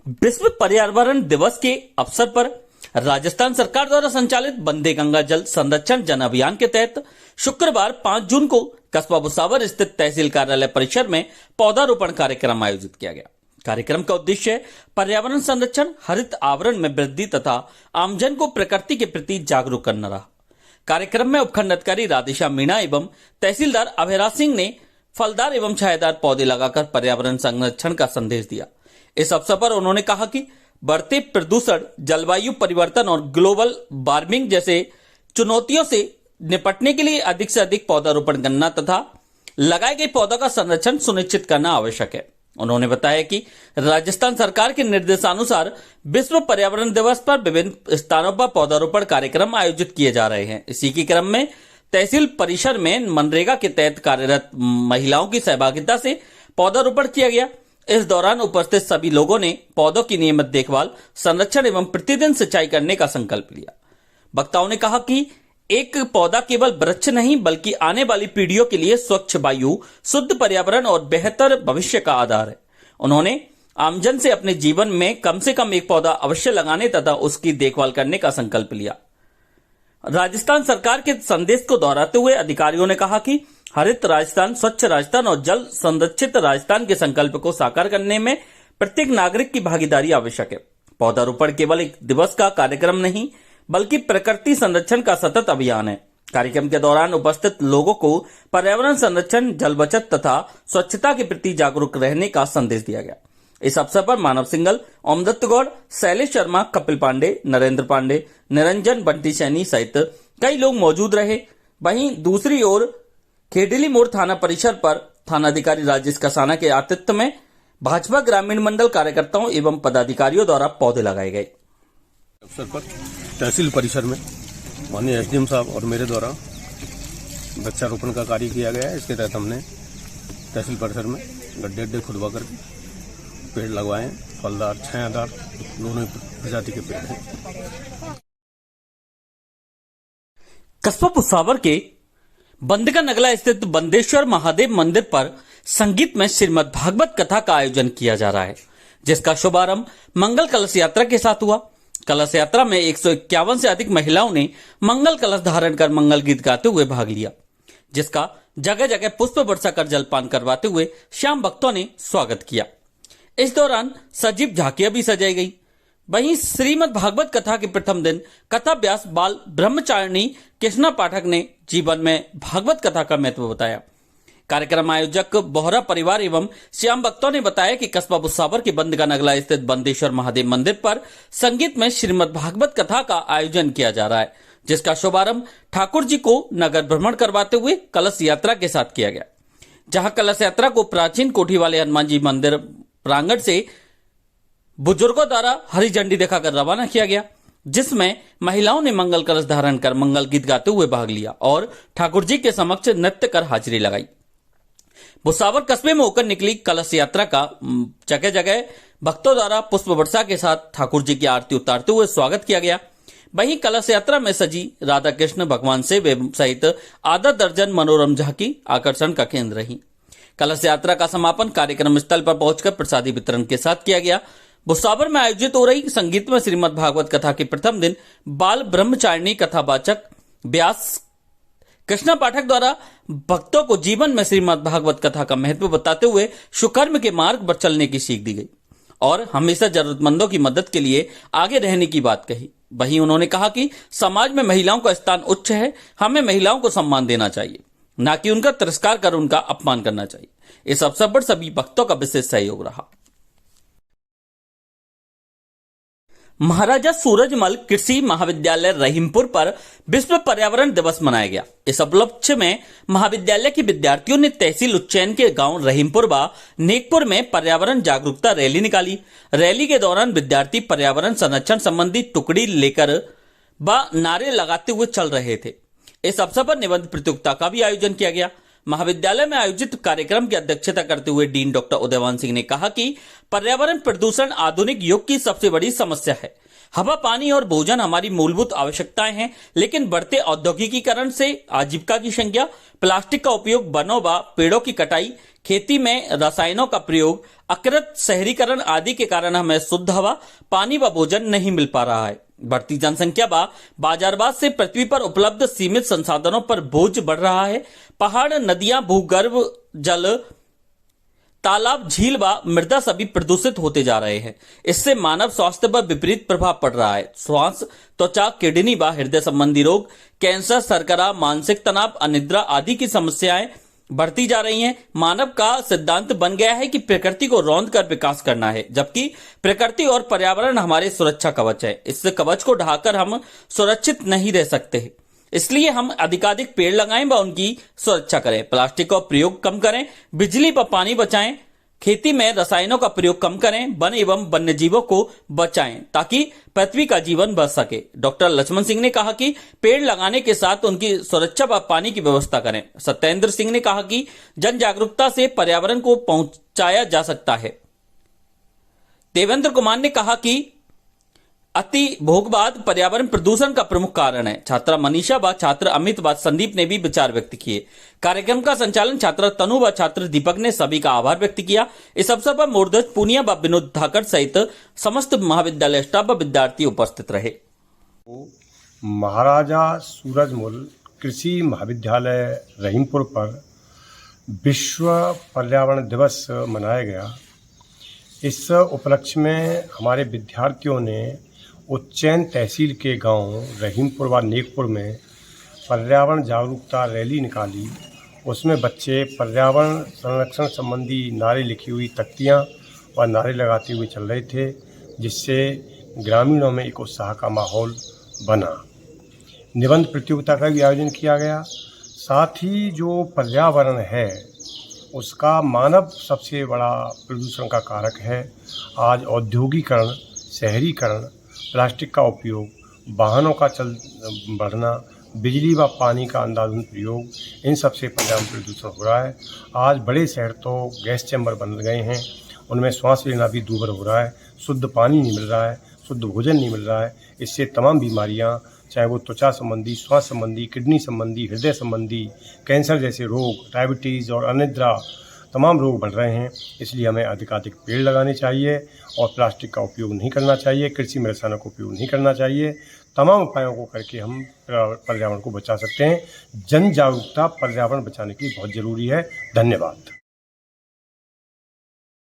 विश्व पर्यावरण दिवस के अवसर पर राजस्थान सरकार द्वारा संचालित वंदे गंगा जल संरक्षण जन अभियान के तहत शुक्रवार 5 जून को कस्बा भुसावर स्थित तहसील कार्यालय परिसर में पौधारोपण कार्यक्रम आयोजित किया गया। कार्यक्रम का उद्देश्य पर्यावरण संरक्षण, हरित आवरण में वृद्धि तथा आमजन को प्रकृति के प्रति जागरूक करना रहा। कार्यक्रम में उपखंड अधिकारी राधेश्याम मीणा एवं तहसीलदार अभयराज सिंह ने फलदार एवं छायादार पौधे लगाकर पर्यावरण संरक्षण का संदेश दिया। इस अवसर पर उन्होंने कहा कि बढ़ते प्रदूषण, जलवायु परिवर्तन और ग्लोबल वार्मिंग जैसे चुनौतियों से निपटने के लिए अधिक से अधिक पौधारोपण करना तथा लगाए गए पौधों का संरक्षण सुनिश्चित करना आवश्यक है। उन्होंने बताया कि राजस्थान सरकार के निर्देशानुसार विश्व पर्यावरण दिवस पर विभिन्न स्थानों पर पौधारोपण कार्यक्रम आयोजित किए जा रहे हैं। इसी के क्रम में तहसील परिसर में मनरेगा के तहत कार्यरत महिलाओं की सहभागिता से पौधारोपण किया गया। इस दौरान उपस्थित सभी लोगों ने पौधों की नियमित देखभाल, संरक्षण एवं प्रतिदिन सिंचाई करने का संकल्प लिया। वक्ताओं ने कहा कि एक पौधा केवल वृक्ष नहीं बल्कि आने वाली पीढ़ियों के लिए स्वच्छ वायु, शुद्ध पर्यावरण और बेहतर भविष्य का आधार है। उन्होंने आमजन से अपने जीवन में कम से कम एक पौधा अवश्य लगाने तथा उसकी देखभाल करने का संकल्प लिया। राजस्थान सरकार के संदेश को दोहराते हुए अधिकारियों ने कहा कि हरित राजस्थान, स्वच्छ राजस्थान और जल संरक्षित राजस्थान के संकल्प को साकार करने में प्रत्येक नागरिक की भागीदारी आवश्यक है। पौधारोपण केवल एक दिवस का कार्यक्रम नहीं बल्कि प्रकृति संरक्षण का सतत अभियान है। कार्यक्रम के दौरान उपस्थित लोगों को पर्यावरण संरक्षण, जल बचत तथा स्वच्छता के प्रति जागरूक रहने का संदेश दिया गया। इस अवसर पर मानव सिंगल, ओमदत्त गौड़, शैलेश शर्मा, कपिल पांडे, नरेंद्र पांडे, निरंजन, बंटी सैनी सहित कई लोग मौजूद रहे। वहीं दूसरी ओर खेडली मोड़ थाना परिसर पर थानाधिकारी राजेश कसाना के आतिथ्य में भाजपा ग्रामीण मंडल कार्यकर्ताओं एवं पदाधिकारियों द्वारा पौधे लगाए गए। अवसर पर तहसील परिसर में माननीय एसडीएम साहब और मेरे द्वारा वृक्षारोपण का कार्य किया गया है। इसके तहत हमने तहसील परिसर में गड्ढे खुदवा कर पेड़ लगवाए, फलदार, छायादार दोनों प्रजाति के पेड़ हैं। कस्बा भुसावर के बंदगा नगला स्थित बंदेश्वर महादेव मंदिर पर संगीत में श्रीमद् भागवत कथा का आयोजन किया जा रहा है, जिसका शुभारंभ मंगल कलश यात्रा के साथ हुआ। कलश यात्रा में 151 से अधिक महिलाओं ने मंगल कलश धारण कर मंगल गीत गाते हुए भाग लिया, जिसका जगह जगह पुष्प वर्षा कर जलपान करवाते हुए श्याम भक्तों ने स्वागत किया। इस दौरान सजीव झांकियां भी सजाई गई। वहीं श्रीमद् भागवत कथा के प्रथम दिन कथा व्यास बाल ब्रह्मचारिणी कृष्णा पाठक ने जीवन में भागवत कथा का महत्व बताया। कार्यक्रम आयोजक बोहरा परिवार एवं श्याम भक्तों ने बताया कि कस्बा भुसावर के बंदगा नगला स्थित बंदेश्वर महादेव मंदिर पर संगीत में श्रीमद् भागवत कथा का आयोजन किया जा रहा है, जिसका शुभारंभ ठाकुर जी को नगर भ्रमण करवाते हुए कलश यात्रा के साथ किया गया। जहां कलश यात्रा को प्राचीन कोठी वाले हनुमान जी मंदिर प्रांगण से बुजुर्गों द्वारा हरी झंडी दिखाकर रवाना किया गया, जिसमें महिलाओं ने मंगल कलश धारण कर मंगल गीत गाते हुए भाग लिया और ठाकुर जी के समक्ष नृत्य कर हाजिरी लगाई। भुसावर कस्बे में होकर निकली कलश यात्रा का जगह जगह भक्तों द्वारा पुष्प वर्षा के साथ ठाकुर जी की आरती उतारते हुए स्वागत किया गया। वहीं कलश यात्रा में सजी राधा कृष्ण भगवान से सहित आधा दर्जन मनोरम झांकी आकर्षण का केंद्र रही। कलश यात्रा का समापन कार्यक्रम स्थल पर पहुंचकर प्रसादी वितरण के साथ किया गया। भुसावर में आयोजित हो रही संगीत में श्रीमद् भागवत कथा के प्रथम दिन बाल ब्रह्मचारिणी कथावाचक व्यास कृष्णा पाठक द्वारा भक्तों को जीवन में श्रीमद् भागवत कथा का महत्व बताते हुए सुकर्म के मार्ग पर चलने की सीख दी गई और हमेशा जरूरतमंदों की मदद के लिए आगे रहने की बात कही। वहीं उन्होंने कहा कि समाज में महिलाओं का स्थान उच्च है, हमें महिलाओं को सम्मान देना चाहिए, न कि उनका तिरस्कार कर उनका अपमान करना चाहिए। इस अवसर पर सभी भक्तों का विशेष सहयोग रहा। महाराजा सूरजमल कृषि महाविद्यालय रहीमपुर पर विश्व पर्यावरण दिवस मनाया गया। इस उपलक्ष्य में महाविद्यालय के विद्यार्थियों ने तहसील उज्जैन के गांव रहीमपुर व नेकपुर में पर्यावरण जागरूकता रैली निकाली। रैली के दौरान विद्यार्थी पर्यावरण संरक्षण संबंधी टुकड़ी लेकर व नारे लगाते हुए चल रहे थे। इस अवसर पर निबंध प्रतियोगिता का भी आयोजन किया गया। महाविद्यालय में आयोजित कार्यक्रम की अध्यक्षता करते हुए डीन डॉक्टर उदयवान सिंह ने कहा कि पर्यावरण प्रदूषण आधुनिक युग की सबसे बड़ी समस्या है। हवा, पानी और भोजन हमारी मूलभूत आवश्यकताएं हैं, लेकिन बढ़ते औद्योगिकीकरण से आजीविका की संख्या, प्लास्टिक का उपयोग, वनों व पेड़ों की कटाई, खेती में रसायनों का प्रयोग, अकृत शहरीकरण आदि के कारण हमें शुद्ध हवा, पानी व भोजन नहीं मिल पा रहा है। बढ़ती जनसंख्या व बाजारवाद से पृथ्वी पर उपलब्ध सीमित संसाधनों पर बोझ बढ़ रहा है। पहाड़, नदियां, भूगर्भ जल, तालाब, झील व मृदा सभी प्रदूषित होते जा रहे हैं। इससे मानव स्वास्थ्य पर विपरीत प्रभाव पड़ रहा है। श्वास, त्वचा, किडनी व हृदय संबंधी रोग, कैंसर, शर्करा, मानसिक तनाव, अनिद्रा आदि की समस्याएं बढ़ती जा रही हैं। मानव का सिद्धांत बन गया है कि प्रकृति को रौंद कर विकास करना है, जबकि प्रकृति और पर्यावरण हमारे सुरक्षा कवच है। इस कवच को ढाकर हम सुरक्षित नहीं रह सकते। इसलिए हम अधिकाधिक पेड़ लगाएं व उनकी सुरक्षा करें, प्लास्टिक का प्रयोग कम करें, बिजली व पानी बचाएं, खेती में रसायनों का प्रयोग कम करें, वन एवं वन्य जीवों को बचाएं ताकि पृथ्वी का जीवन बच सके। डॉक्टर लक्ष्मण सिंह ने कहा कि पेड़ लगाने के साथ उनकी सुरक्षा व पानी की व्यवस्था करें। सत्येंद्र सिंह ने कहा कि जन जागरूकता से पर्यावरण को पहुंचाया जा सकता है। देवेंद्र कुमार ने कहा कि अति भोगवाद पर्यावरण प्रदूषण का प्रमुख कारण है। छात्रा मनीषा व छात्र अमित व संदीप ने भी विचार व्यक्त किए। कार्यक्रम का संचालन छात्रा तनु व छात्र दीपक ने सभी का आभार व्यक्त किया। इस अवसर पर मोरध्वज पूनिया व विनोद धाकड़ सहित समस्त महाविद्यालय स्टाफ व विद्यार्थी उपस्थित रहे। महाराजा सूरजमल कृषि महाविद्यालय रहीमपुर पर विश्व पर्यावरण दिवस मनाया गया। इस उपलक्ष्य में हमारे विद्यार्थियों ने उज्जैन तहसील के गांव रहीमपुर व नेकपुर में पर्यावरण जागरूकता रैली निकाली। उसमें बच्चे पर्यावरण संरक्षण संबंधी नारे लिखी हुई तख्तियां व नारे लगाते हुए चल रहे थे, जिससे ग्रामीणों में एक उत्साह का माहौल बना। निबंध प्रतियोगिता का भी आयोजन किया गया। साथ ही जो पर्यावरण है उसका मानव सबसे बड़ा प्रदूषण का कारक है। आज औद्योगिकरण, शहरीकरण, प्लास्टिक का उपयोग, वाहनों का बढ़ना, बिजली व पानी का अंधाधुंध प्रयोग, इन सब से पर्यावरण प्रदूषण हो रहा है। आज बड़े शहर तो गैस चैम्बर बन गए हैं, उनमें सांस लेना भी दूभर हो रहा है। शुद्ध पानी नहीं मिल रहा है, शुद्ध भोजन नहीं मिल रहा है। इससे तमाम बीमारियां, चाहे वो त्वचा संबंधी, श्वास संबंधी, किडनी संबंधी, हृदय संबंधी, कैंसर जैसे रोग, डायबिटीज़ और अनिद्रा तमाम रोग बढ़ रहे हैं। इसलिए हमें अधिकाधिक पेड़ लगाने चाहिए और प्लास्टिक का उपयोग नहीं करना चाहिए, कृषि में रसायनों का उपयोग नहीं करना चाहिए। तमाम उपायों को करके हम पर्यावरण को बचा सकते हैं। जन जागरूकता पर्यावरण बचाने के लिए बहुत ज़रूरी है। धन्यवाद।